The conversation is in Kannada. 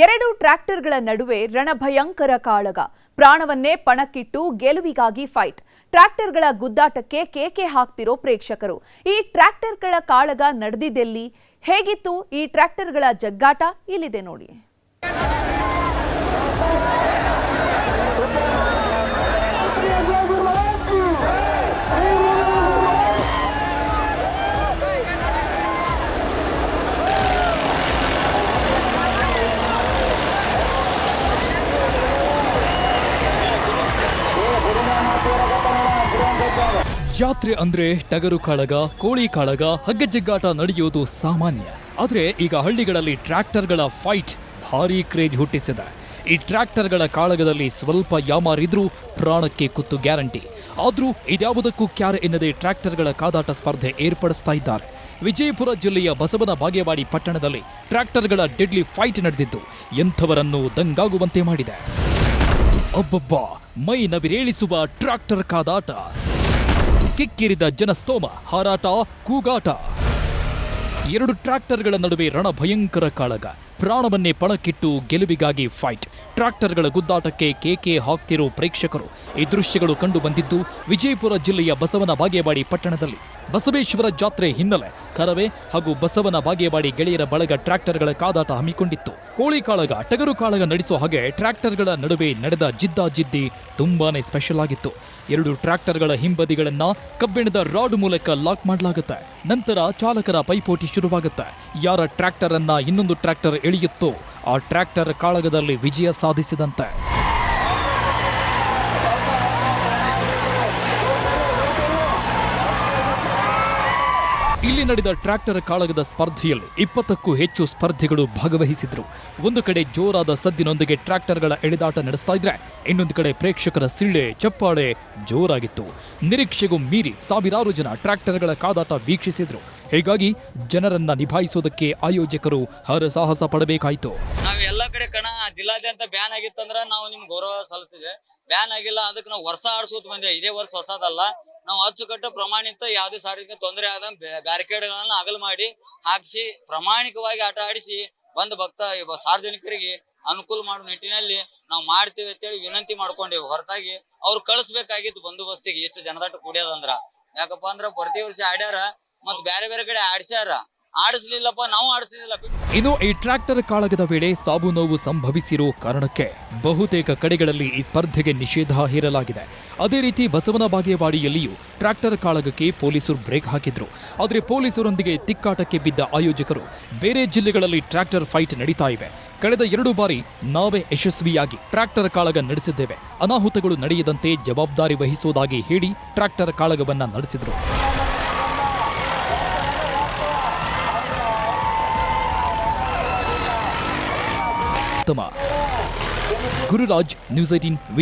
ಎರಡು ಟ್ರ್ಯಾಕ್ಟರ್ಗಳ ನಡುವೆ ರಣಭಯಂಕರ ಕಾಳಗ. ಪ್ರಾಣವನ್ನೇ ಪಣಕ್ಕಿಟ್ಟು ಗೆಲುವಿಗಾಗಿ ಫೈಟ್. ಟ್ರ್ಯಾಕ್ಟರ್ಗಳ ಗುದ್ದಾಟಕ್ಕೆ ಕೇಕೆ ಹಾಕ್ತಿರೋ ಪ್ರೇಕ್ಷಕರು. ಈ ಟ್ರ್ಯಾಕ್ಟರ್ಗಳ ಕಾಳಗ ನಡೆದಿದ್ದೆಲ್ಲಿ, ಹೇಗಿತ್ತು ಈ ಟ್ರ್ಯಾಕ್ಟರ್ಗಳ ಜಗ್ಗಾಟ, ಇಲ್ಲಿದೆ ನೋಡಿ. ಜಾತ್ರೆ ಅಂದ್ರೆ ಟಗರು ಕಾಳಗ, ಕೋಳಿ ಕಾಳಗ, ಹಗ್ಗಜಗ್ಗಾಟ ನಡೆಯೋದು ಸಾಮಾನ್ಯ. ಆದ್ರೆ ಈಗ ಹಳ್ಳಿಗಳಲ್ಲಿ ಟ್ರ್ಯಾಕ್ಟರ್ಗಳ ಫೈಟ್ ಭಾರೀ ಕ್ರೇಜ್ ಹುಟ್ಟಿಸಿದೆ. ಈ ಟ್ರ್ಯಾಕ್ಟರ್ಗಳ ಕಾಳಗದಲ್ಲಿ ಸ್ವಲ್ಪ ಯಾಮಾರಿದ್ರೂ ಪ್ರಾಣಕ್ಕೆ ಕುತ್ತು ಗ್ಯಾರಂಟಿ. ಆದ್ರೂ ಇದ್ಯಾವುದಕ್ಕೂ ಕ್ಯಾರೆ ಎನ್ನದೆ ಟ್ರ್ಯಾಕ್ಟರ್ಗಳ ಕಾದಾಟ ಸ್ಪರ್ಧೆ ಏರ್ಪಡಿಸ್ತಾ ಇದ್ದಾರೆ. ವಿಜಯಪುರ ಜಿಲ್ಲೆಯ ಬಸವನ ಬಾಗೇವಾಡಿ ಪಟ್ಟಣದಲ್ಲಿ ಟ್ರ್ಯಾಕ್ಟರ್ಗಳ ಡೆಡ್ಲಿ ಫೈಟ್ ನಡೆದಿದ್ದು ಎಂಥವರನ್ನು ದಂಗಾಗುವಂತೆ ಮಾಡಿದೆ. ಒಬ್ಬೊಬ್ಬ ಮೈ ನವಿರೇಳಿಸುವ ಟ್ರ್ಯಾಕ್ಟರ್ ಕಾದಾಟ, ಕಿಕ್ಕಿರಿದ ಜನಸ್ತೋಮ, ಹಾರಾಟ, ಕೂಗಾಟ. ಎರಡು ಟ್ರ್ಯಾಕ್ಟರ್ಗಳ ನಡುವೆ ರಣಭಯಂಕರ ಕಾಳಗ. ಪ್ರಾಣವನ್ನೇ ಪಣಕ್ಕಿಟ್ಟು ಗೆಲುವಿಗಾಗಿ ಫೈಟ್. ಟ್ರ್ಯಾಕ್ಟರ್ಗಳ ಗುದ್ದಾಟಕ್ಕೆ ಕೇಕೆ ಹಾಕ್ತಿರೋ ಪ್ರೇಕ್ಷಕರು. ಈ ದೃಶ್ಯಗಳು ಕಂಡು ಬಂದಿದ್ದು ವಿಜಯಪುರ ಜಿಲ್ಲೆಯ ಬಸವನ ಬಾಗೇವಾಡಿ ಪಟ್ಟಣದಲ್ಲಿ. ಬಸವೇಶ್ವರ ಜಾತ್ರೆ ಹಿನ್ನೆಲೆ ಕರವೇ ಹಾಗೂ ಬಸವನ ಬಾಗೇವಾಡಿ ಗೆಳೆಯರ ಬಳಗ ಟ್ರ್ಯಾಕ್ಟರ್ಗಳ ಕಾದಾಟ ಹಮ್ಮಿಕೊಂಡಿತ್ತು. ಕೋಳಿ ಕಾಳಗ, ಟಗರು ಕಾಳಗ ನಡೆಸೋ ಹಾಗೆ ಟ್ರ್ಯಾಕ್ಟರ್ಗಳ ನಡುವೆ ನಡೆದ ಜಿದ್ದಾಜಿದ್ದಿ ತುಂಬಾನೇ ಸ್ಪೆಷಲ್ ಆಗಿತ್ತು. ಎರಡು ಟ್ರ್ಯಾಕ್ಟರ್ಗಳ ಹಿಂಬದಿಗಳನ್ನ ಕಬ್ಬಿಣದ ರಾಡ್ ಮೂಲಕ ಲಾಕ್ ಮಾಡಲಾಗುತ್ತೆ. ನಂತರ ಚಾಲಕರ ಪೈಪೋಟಿ ಶುರುವಾಗುತ್ತೆ. ಯಾರ ಟ್ರ್ಯಾಕ್ಟರ್ ಅನ್ನ ಇನ್ನೊಂದು ಟ್ರ್ಯಾಕ್ಟರ್ ಎಳೆಯುತ್ತೋ ಆ ಟ್ರ್ಯಾಕ್ಟರ್ ಕಾಳಗದಲ್ಲಿ ವಿಜಯ ಸಾಧಿಸಿದಂತೆ. ಇಲ್ಲಿ ನಡೆದ ಟ್ರ್ಯಾಕ್ಟರ್ ಕಾಳಗದ ಸ್ಪರ್ಧೆಯಲ್ಲಿ 20ಕ್ಕೂ ಹೆಚ್ಚು ಸ್ಪರ್ಧಿಗಳು ಭಾಗವಹಿಸಿದ್ರು. ಒಂದು ಕಡೆ ಜೋರಾದ ಸದ್ದಿನೊಂದಿಗೆ ಟ್ರ್ಯಾಕ್ಟರ್ಗಳ ಎಳೆದಾಟ ನಡೆಸ್ತಾ ಇದ್ರೆ, ಇನ್ನೊಂದು ಕಡೆ ಪ್ರೇಕ್ಷಕರ ಸಿಳ್ಳೆ ಚಪ್ಪಾಳೆ ಜೋರಾಗಿತ್ತು. ನಿರೀಕ್ಷೆಗೂ ಮೀರಿ ಸಾವಿರಾರು ಜನ ಟ್ರ್ಯಾಕ್ಟರ್ಗಳ ಕಾದಾಟ ವೀಕ್ಷಿಸಿದ್ರು. ಹೀಗಾಗಿ ಜನರನ್ನ ನಿಭಾಯಿಸೋದಕ್ಕೆ ಆಯೋಜಕರು ಹರಸಾಹಸ ಪಡಬೇಕಾಯಿತು. ನಾವು ಎಲ್ಲ ಕಡೆ ಕಣ ಜಿಲ್ಲಾದ್ಯಂತ ಬ್ಯಾನ್ ಆಗಿತ್ತಂದ್ರ ನಾವು ನಿಮ್ಗೆ ಗೌರವ ಸಲ್ಲಿಸಿದ್ವಿ. ಬ್ಯಾನ್ ಆಗಿಲ್ಲ, ಅದಕ್ಕೆ ನಾವು ವರ್ಷ ಆಡಿಸೋದು ಬಂದಿವೆ. ಇದೇ ವರ್ಷ ಹೊಸದಲ್ಲ. ನಾವು ಅಚ್ಚುಕಟ್ಟು ಪ್ರಮಾಣಿತ ಯಾವುದೇ ಸಾರಿಗೆ ತೊಂದರೆ ಆದ ಬ್ಯಾರಿಕೇಡ್ಗಳನ್ನ ಅಗಲ ಮಾಡಿ ಹಾಕಿಸಿ ಪ್ರಾಮಾಣಿಕವಾಗಿ ಆಟ ಆಡಿಸಿ ಬಂದು ಸಾರ್ವಜನಿಕರಿಗೆ ಅನುಕೂಲ ಮಾಡುವ ನಿಟ್ಟಿನಲ್ಲಿ ನಾವು ಮಾಡ್ತೀವಿ ಅಂತೇಳಿ ವಿನಂತಿ ಮಾಡ್ಕೊಂಡೇವು. ಹೊರತಾಗಿ ಅವ್ರು ಕಳಿಸ್ಬೇಕಾಗಿತ್ತು ಬಂದೋಬಸ್ತಿಗೆ ಎಷ್ಟು ಜನದಾಟ ಕೂಡ್ಯದಂದ್ರ. ಯಾಕಪ್ಪ ಅಂದ್ರ ಪ್ರತಿ ವರ್ಷ ಆಡ್ಯಾರ, ಮತ್ ಬೇರೆ ಬೇರೆ ಕಡೆ ಆಡಿಸ್ಯಾರ, ಆಡಿಸ್ಲಿಲ್ಲಪ್ಪ, ನಾವು ಆಡಿಸ್ಲಿಲ್ಲ. ಇನ್ನು ಈ ಟ್ರ್ಯಾಕ್ಟರ್ ಕಾಳಗದ ವೇಳೆ ಸಾವು ನೋವು ಸಂಭವಿಸಿರೋ ಕಾರಣಕ್ಕೆ ಬಹುತೇಕ ಕಡೆಗಳಲ್ಲಿ ಈ ಸ್ಪರ್ಧೆಗೆ ನಿಷೇಧ ಹೇರಲಾಗಿದೆ. ಅದೇ ರೀತಿ ಬಸವನ ಬಾಗೇವಾಡಿಯಲ್ಲಿಯೂ ಟ್ರ್ಯಾಕ್ಟರ್ ಕಾಳಗಕ್ಕೆ ಪೊಲೀಸರು ಬ್ರೇಕ್ ಹಾಕಿದ್ರು. ಆದರೆ ಪೊಲೀಸರೊಂದಿಗೆ ತಿಕ್ಕಾಟಕ್ಕೆ ಬಿದ್ದ ಆಯೋಜಕರು ಬೇರೆ ಜಿಲ್ಲೆಗಳಲ್ಲಿ ಟ್ರ್ಯಾಕ್ಟರ್ ಫೈಟ್ ನಡೀತಾ ಇವೆ, ಕಳೆದ 2 ಬಾರಿ ನಾವೇ ಯಶಸ್ವಿಯಾಗಿ ಟ್ರ್ಯಾಕ್ಟರ್ ಕಾಳಗ ನಡೆಸಿದ್ದೇವೆ, ಅನಾಹುತಗಳು ನಡೆಯದಂತೆ ಜವಾಬ್ದಾರಿ ವಹಿಸುವುದಾಗಿ ಹೇಳಿ ಟ್ರ್ಯಾಕ್ಟರ್ ಕಾಳಗವನ್ನ ನಡೆಸಿದ್ರು. ಗುರುರಾಜ್, ನ್ಯೂಸ್ 18.